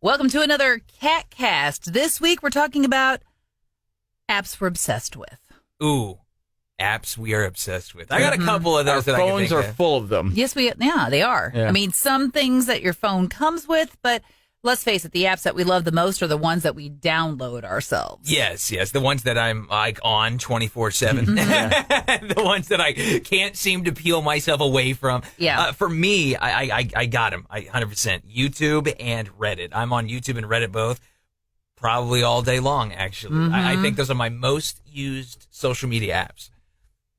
Welcome to another KATcast. This week we're talking about apps we're obsessed with. Ooh, apps we are obsessed with. I got a couple of those. Our that I phones can are think of. full of them. Yes, they are. Yeah. I mean, some things that your phone comes with, but let's face it, the apps that we love the most are the ones that we download ourselves. Yes, the ones that I'm like on 24/7. The ones that I can't seem to peel myself away from. Yeah. For me, I got them. 100%. YouTube and Reddit. I'm on YouTube and Reddit both. Probably all day long, actually. I think those are my most used social media apps.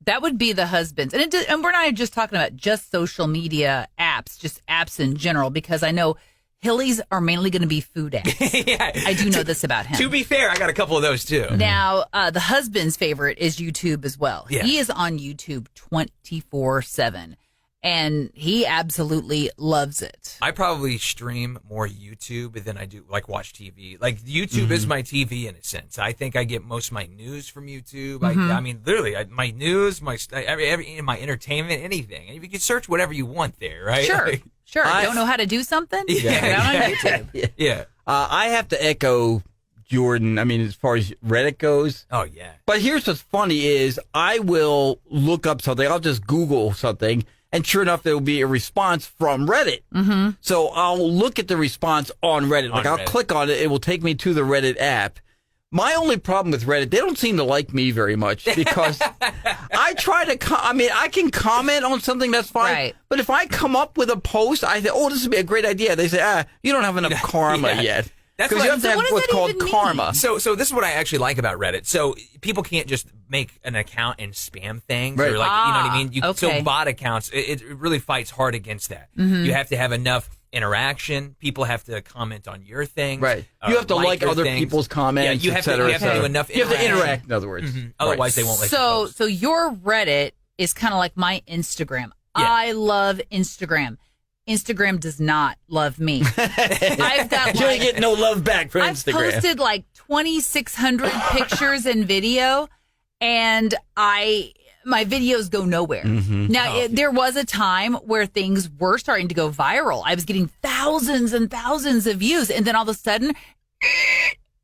That would be the husbands. And we're not just talking about just social media apps, just apps in general, because I know Hilly's are mainly going to be food apps. Yeah. I do know this about him. To be fair, I got a couple of those too. Now, the husband's favorite is YouTube as well. Yeah. He is on YouTube 24/7, and he absolutely loves it. I probably stream more YouTube than I do like watch TV. Like YouTube is my TV in a sense. I think I get most of my news from YouTube. I mean, literally, my news, my entertainment, anything. And you can search whatever you want there, right? Sure, Like, sure. Don't know how to do something? Yeah. Check it out on YouTube. yeah. I have to echo Jordan. I mean, as far as Reddit goes. Oh yeah. But here's what's funny is I will look up something. I'll just Google something. And sure enough, there will be a response from Reddit. Mm-hmm. So I'll look at the response on Reddit. I'll click on it. It will take me to the Reddit app. My only problem with Reddit, they don't seem to like me very much because I try to, I can comment on something, that's fine. Right. But if I come up with a post, I think, oh, this would be a great idea. They say, you don't have enough karma yet. That's Because you have to have what does what's that called even mean? karma. So this is what I actually like about Reddit. So people can't just make an account and spam things, Right. or like you know what I mean. Okay. So bot accounts, it really fights hard against that. You have to have enough interaction. People have to comment on your things. Right. You have to like your other things. people's comments, Yeah, you have et cetera, to, you have to do enough. You have to interaction. interact, in other words. Otherwise, they won't let you So, post. so your Reddit is kind of like my Instagram. Yeah. I love Instagram. Instagram does not love me. I've got You don't get no love back from I've Instagram. posted like 2,600 pictures and video, and my videos go nowhere. Now, there was a time where things were starting to go viral. I was getting thousands and thousands of views, and then all of a sudden,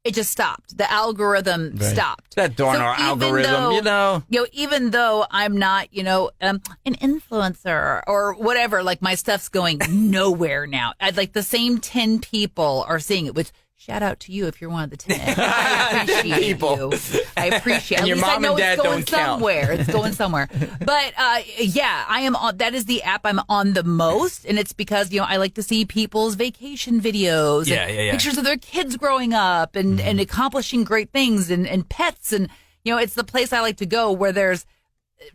it just stopped. The algorithm stopped. That darn So our even algorithm, though, even though I'm not, an influencer or whatever, like my stuff's going nowhere now. Like the same 10 people are seeing it, which shout out to you if you're one of the 10. I appreciate people. you. I appreciate. And At your least I mom know and dad it's going don't count. somewhere. It's going somewhere. But yeah, I am on. That is the app I'm on the most, and it's because I like to see people's vacation videos, and pictures of their kids growing up and accomplishing great things, and pets, and it's the place I like to go where there's,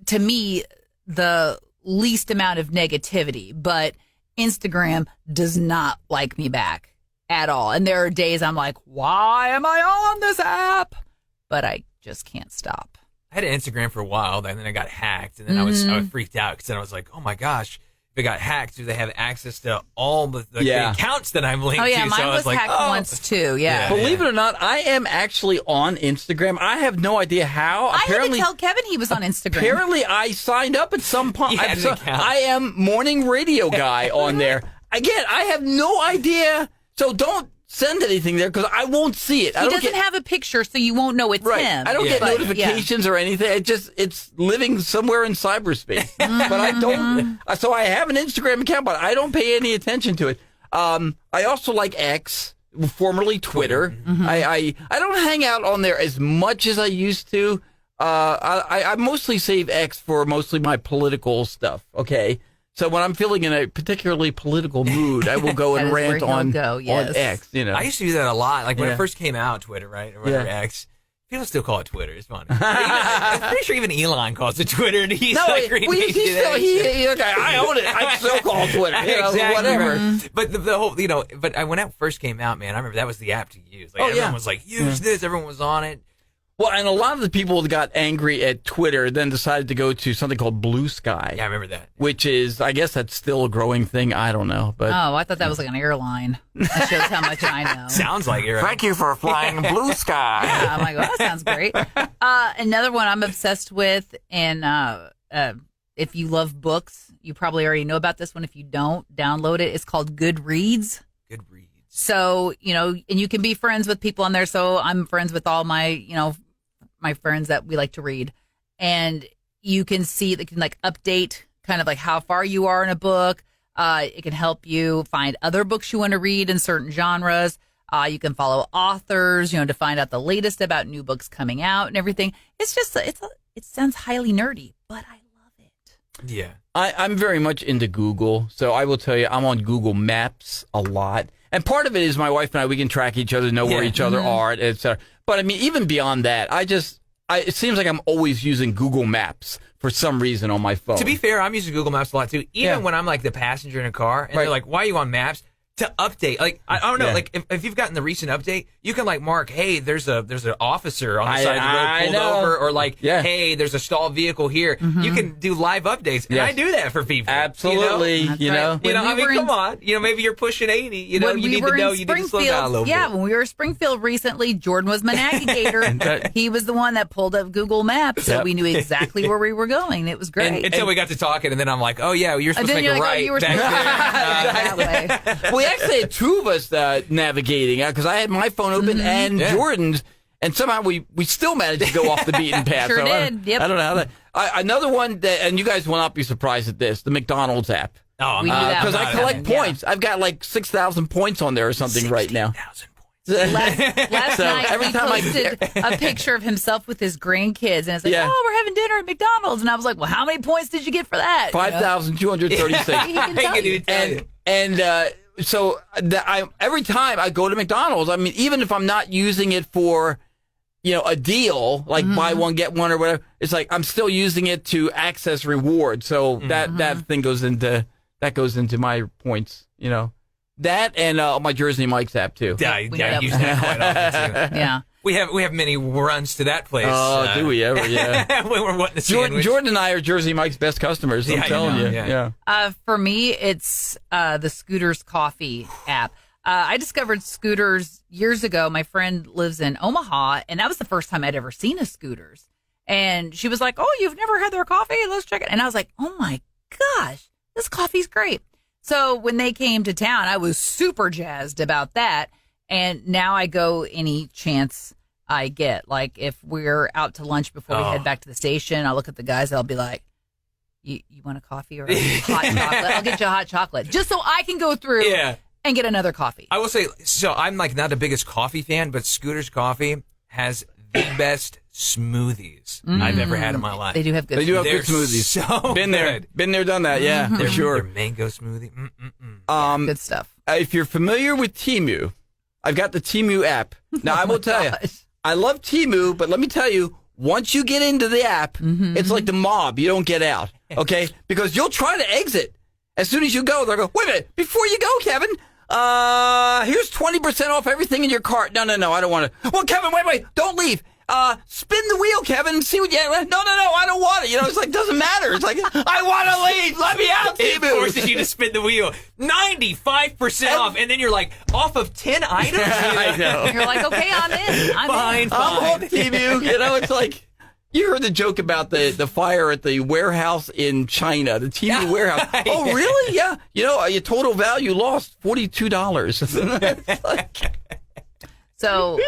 to me, the least amount of negativity. But Instagram does not like me back at all. And there are days I'm like, why am I on this app? But I just can't stop. I had an Instagram for a while, and then I got hacked, and then I was freaked out because then I was like, oh my gosh, if it got hacked, do they have access to all the accounts that I'm linked Oh yeah, to? mine So I was like, hacked once too. Yeah. Believe it or not, I am actually on Instagram. I have no idea how. I had to tell Kevin he was on Instagram. Apparently, I signed up at some point. You had an account. I am morning radio guy on there. Again, I have no idea. So don't send anything there because I won't see it. He doesn't have a picture, so you won't know it's him. I don't get But, notifications or anything. It's living somewhere in cyberspace. But I don't. So I have an Instagram account, but I don't pay any attention to it. I also like X, formerly Twitter. I don't hang out on there as much as I used to. I mostly save X for mostly my political stuff. Okay. So when I'm feeling in a particularly political mood, I will go and rant on X. I used to do that a lot. Like when it first came out, Twitter, right? Or whatever, X. People still call it Twitter. It's funny. I'm pretty sure even Elon calls it Twitter, and he's like, I own it. I still call it Twitter. Exactly. Whatever. But the whole, but when it first came out, man, I remember that was the app to use. Like everyone was like, use this. Everyone was on it. Well, and a lot of the people that got angry at Twitter then decided to go to something called Blue Sky. Yeah, I remember that. Which is, I guess that's still a growing thing. I don't know. But Oh, I thought that was like an airline. That shows how much I know. Sounds like it. Right? Thank you for flying Blue Sky. Yeah, I'm like, well, that sounds great. Another one I'm obsessed with, and if you love books, you probably already know about this one. If you don't, download it. It's called Goodreads. Goodreads. So, and you can be friends with people on there. So I'm friends with all my, my friends that we like to read. And you can see, they can like update kind of like how far you are in a book. It can help you find other books you want to read in certain genres. You can follow authors, to find out the latest about new books coming out and everything. It's just, it sounds highly nerdy, but I love it. Yeah. I'm very much into Google. So I will tell you, I'm on Google Maps a lot. And part of it is my wife and I, we can track each other, know where each other are, et cetera. But I mean, even beyond that, it seems like I'm always using Google Maps for some reason on my phone. To be fair, I'm using Google Maps a lot too. Even when I'm like the passenger in a car and they're like, why are you on Maps? To update, like I don't know, like if you've gotten the recent update, you can like mark, hey, there's an officer on the side of the road pulled over, or like, hey, there's a stalled vehicle here. You can do live updates, and I do that for people. Absolutely, I mean, come on, maybe you're pushing 80. You need to slow down a little bit. Yeah, when we were in Springfield recently, Jordan was my navigator. He was the one that pulled up Google Maps, so we knew exactly where we were going. It was great until we got to talking, and then I'm like, oh yeah, you're supposed to make a right. You were that way. We actually had two of us navigating because I had my phone open and Jordan's, and somehow we still managed to go off the beaten path. Sure so did. Yep. I don't know how that. Another one that, and you guys will not be surprised at this, the McDonald's app. Oh, because I collect points. I've got like 6,000 points on there or something right now. Last night he posted a picture of himself with his grandkids, and it's like, oh, we're having dinner at McDonald's, and I was like, well, how many points did you get for that? 5,236. So every time I go to McDonald's, I mean, even if I'm not using it for, a deal, like buy one, get one or whatever, it's like I'm still using it to access rewards. So that thing goes into my points, That and my Jersey Mike's app, too. Yeah, I use that quite often, too. Yeah. We have many runs to that place. Oh, do we ever? Yeah. When we're wanting to Jordan and I are Jersey Mike's best customers. I'm telling you. Yeah. For me, it's the Scooters Coffee app. I discovered Scooters years ago. My friend lives in Omaha, and that was the first time I'd ever seen a Scooters. And she was like, "Oh, you've never had their coffee? Let's check it." And I was like, "Oh my gosh, this coffee's great." So when they came to town, I was super jazzed about that. And now I go any chance I get. Like if we're out to lunch before we head back to the station, I'll look at the guys. I'll be like, you want a coffee or a hot chocolate? I'll get you a hot chocolate just so I can go through and get another coffee. I will say, so I'm like not the biggest coffee fan, but Scooter's Coffee has the best smoothies I've ever had in my life. They do have good smoothies. So been there, done that. Yeah, for sure. Their mango smoothie. Good stuff. If you're familiar with Temu, I've got the Temu app. Now, I will tell you, I love Temu, but let me tell you, once you get into the app, it's like the mob. You don't get out, okay? Because you'll try to exit. As soon as you go, they'll go, wait a minute, before you go, Kevin, here's 20% off everything in your cart. No, I don't want to. Well, Kevin, wait, don't leave. Spin the wheel, Kevin, and see what you... No, I don't want it. It's like, doesn't matter. It's like, I want to leave. Let me out, Temu. It forces you to spin the wheel. 95% off, and then you're like, off of 10 items? I know. You're like, okay, I'm in. Fine. I'm hooked, Temu. It's like... You heard the joke about the fire at the warehouse in China, the Temu warehouse. Oh, really? Yeah. Your total value lost $42. So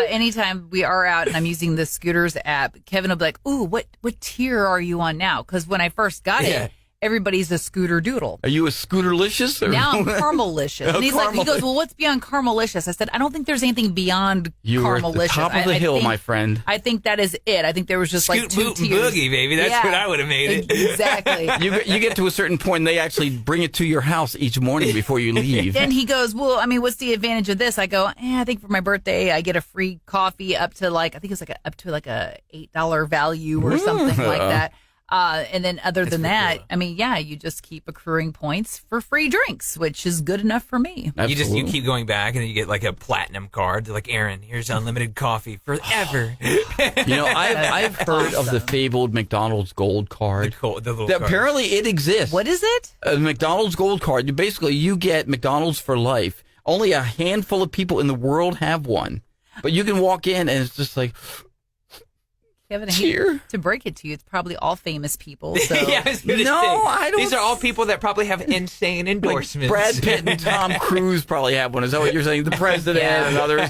anytime we are out and I'm using the Scooters app, Kevin will be like, ooh, what tier are you on now? Because when I first got it, everybody's a scooter doodle. Are you a scooterlicious? Now I'm caramelicious. And he goes, well, what's beyond caramelicious? I said, I don't think there's anything beyond caramelicious. You are at the top of the hill, my friend. I think that is it. I think there was just Scoot, like two boot, tiers. And boogie, baby. That's what I would have made it. Exactly. You get to a certain point, they actually bring it to your house each morning before you leave. Then he goes, well, I mean, what's the advantage of this? I go, I think for my birthday, I get a free coffee up to like, I think it's like up to like a $8 value or something like that. And then other than that, I mean, you just keep accruing points for free drinks, which is good enough for me. Absolutely. You keep going back and then you get like a platinum card. They're like, Aaron, here's unlimited coffee forever. I've heard of the fabled McDonald's Gold Card. The little card. Apparently it exists. What is it? A McDonald's Gold Card. Basically, you get McDonald's for life. Only a handful of people in the world have one. But you can walk in and it's just like... Kevin, I hate to break it to you. It's probably all famous people. So. I don't. These are all people that probably have insane endorsements. Brad Pitt and Tom Cruise probably have one. Is that what you're saying? The president and others.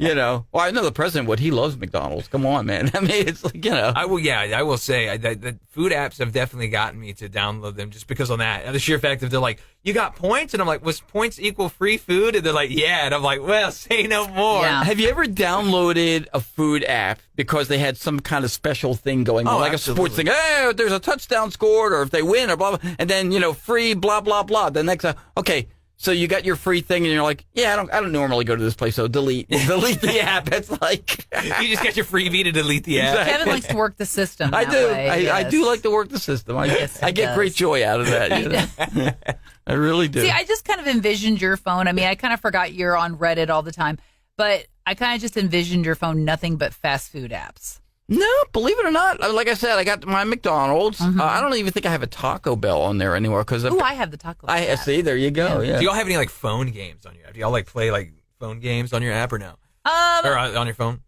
Well, I know the president would. He loves McDonald's. Come on, man. I mean, it's like, I will say that food apps have definitely gotten me to download them just because on that. The sheer fact that they're like, you got points? And I'm like, was points equal free food? And they're like, yeah. And I'm like, well, say no more. Yeah. Have you ever downloaded a food app because they had some kind of special thing going on, like absolutely. a sports thing? Hey, there's a touchdown scored, or if they win, or blah, blah, and then, free, blah, blah, blah. The next, okay. So you got your free thing, and you're like, yeah, I don't normally go to this place, so delete the app. It's like you just got your freebie to delete the app. Kevin likes to work the system. I that do. way, I do like to work the system. I get great joy out of that. I really do. See, I just kind of envisioned your phone. I mean, I kind of forgot you're on Reddit all the time, but I kind of just envisioned your phone nothing but fast food apps. No, believe it or not, like I said, I got my McDonald's. Mm-hmm. I don't even think I have a Taco Bell on there anymore because I have the Taco Bell. I see. There you go. Yeah. Do y'all have any phone games on your app? Do y'all play phone games on your app or no? Or on your phone?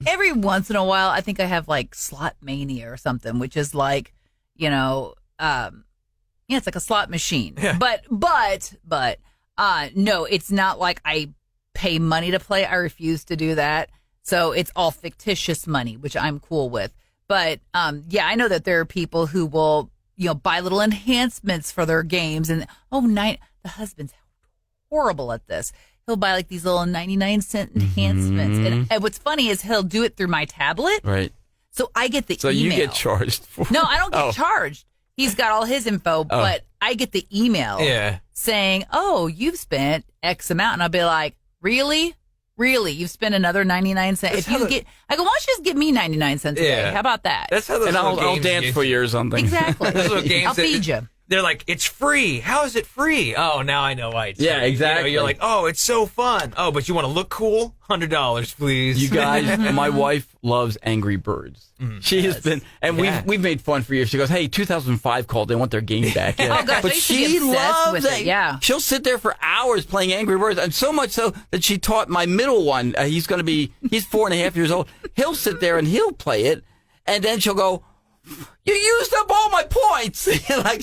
Every once in a while, I think I have Slot Mania or something, which is it's like a slot machine. Yeah. But no, it's not like I pay money to play. I refuse to do that. So it's all fictitious money, which I'm cool with. But I know that there are people who will, buy little enhancements for their games. And the husband's horrible at this. He'll buy these little 99-cent enhancements. Mm-hmm. And what's funny is he'll do it through my tablet. Right. So I get the email. So you get charged for No, I don't get charged. He's got all his info, but I get the email saying, oh, you've spent X amount. And I'll be like, really? Really? You've spent another 99 cents? I go, why don't you just give me 99 cents a day? How about that? That's how those and I'll dance for you or something. Exactly. Those little games I'll feed you. They're like, it's free. How is it free? Oh, now I know why it's free. Exactly. You're like, oh, it's so fun. Oh, but you want to look cool? $100, please. You guys, my wife loves Angry Birds. She has been, and we've made fun for years. She goes, hey, 2005 called. They want their game back. Yeah. Oh, gosh, but she loves it. Yeah. She'll sit there for hours playing Angry Birds, and so much so that she taught my middle one. He's 4.5 years old. He'll sit there and he'll play it, and then she'll go, you used up all my points.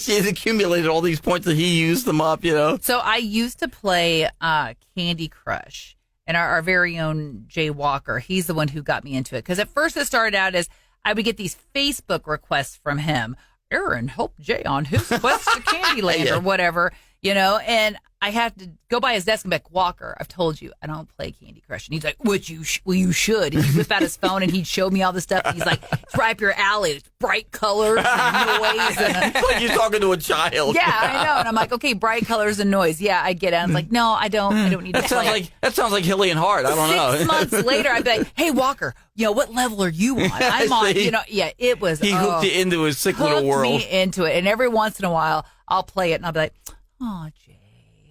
She's accumulated all these points that he used them up, So I used to play Candy Crush, and our very own Jay Walker, he's the one who got me into it. Because at first it started out as I would get these Facebook requests from him. Aaron, help Jay on his quest to Candyland or whatever, and I have to go by his desk and be like, Walker, I've told you, I don't play Candy Crush. And he's like, you should. And he'd whip out his phone and he'd show me all the stuff. And he's like, it's right up your alley. It's bright colors and noise. It's like you're talking to a child. Yeah, I know. And I'm like, okay, bright colors and noise. Yeah, I get it. I'm like, no, I don't need to play. That sounds like Hilly and Hart. I don't know. 6 months later, I'd be like, hey, Walker, what level are you on? I'm on, it was. He hooked you into his sick little world. Hooked me into it. And every once in a while, I'll play it and I'll be like, oh, Jay.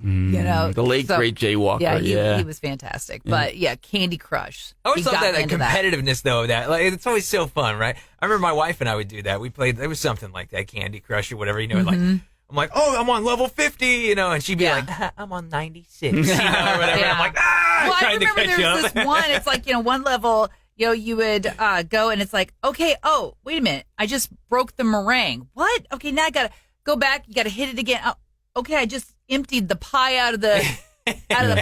The late great Jay Walker. Yeah, he was fantastic. But Candy Crush. I always thought that competitiveness though of that. It's always so fun, right? I remember my wife and I would do that. We played. There was something like that, Candy Crush or whatever. I'm like, oh, I'm on level 50, and she'd be like, I'm on 96, or whatever. Yeah. I'm like, I remember there was this one. It's like one level. You would go and it's like, okay, oh, wait a minute, I just broke the meringue. What? Okay, now I gotta go back. You gotta hit it again. Oh, okay, I just emptied the pie out of the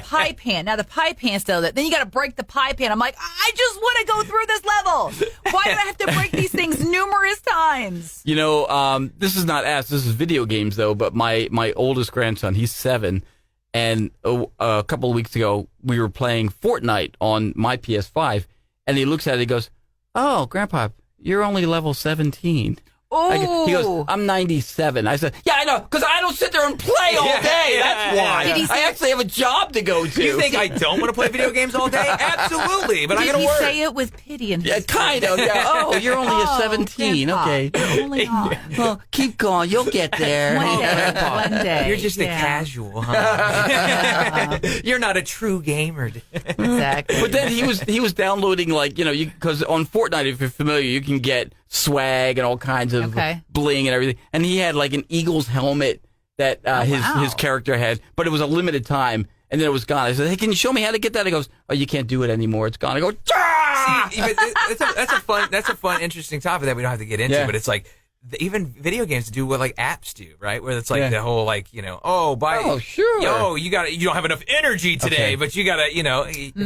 pie pan. Now the pie pan's still there. Then you got to break the pie pan. I'm like, I just want to go through this level. Why do I have to break these things numerous times? This is not apps. This is video games though. But my oldest grandson, he's 7, and a couple of weeks ago we were playing Fortnite on my PS5, and he looks at it. He goes, "Oh, Grandpa, you're only level 17." He goes, I'm 97. I said, yeah, I know, because I don't sit there and play all day. That's why. I actually have a job to go to. You think I don't want to play video games all day? Absolutely, but I gotta work. Did he say it with pity in his voice? Kind of, yeah. Oh, you're only a 17. Grandpa, okay. You're only on. Well, keep going. You'll get there. One day. You're just a casual, huh? You're not a true gamer. Exactly. But then he was downloading, because on Fortnite, if you're familiar, you can get swag and all kinds of bling and everything. And he had an Eagles helmet that his character had, but it was a limited time, and then it was gone. I said, hey, can you show me how to get that? He goes, oh, you can't do it anymore. It's gone. I go, That's a fun, interesting topic that we don't have to get into. Yeah. But it's like even video games do what like apps do, right? Where it's like the whole like sure, you don't have enough energy today, but you gotta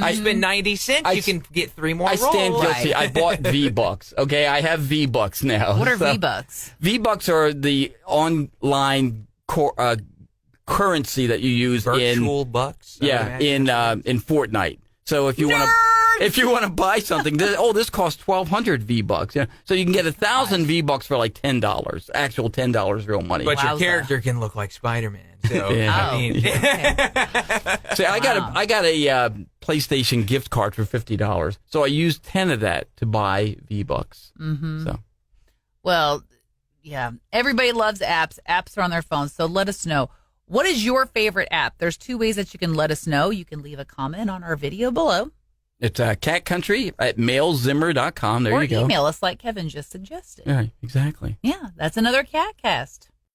I spend 90 cents, you can get 3 more. I stand rolls. guilty. I bought V-Bucks. Okay, I have V-Bucks now. What are V-Bucks? V-Bucks are the online currency that you use virtual bucks. in Fortnite. So if you want to buy something, this costs 1,200 V-Bucks. Yeah, so you can get 1,000 V-Bucks for like $10, actual $10 real money. But your character can look like Spider-Man. So yeah. I mean, so I got a PlayStation gift card for $50. So I used 10 of that to buy V-Bucks. Mm-hmm. So, well, yeah, everybody loves apps. Apps are on their phones. So let us know. What is your favorite app? There's 2 ways that you can let us know. You can leave a comment on our video below. It's Cat Country at mailzimmer.com. There you go. Or email us like Kevin just suggested. Yeah, exactly. Yeah, that's another KATcast.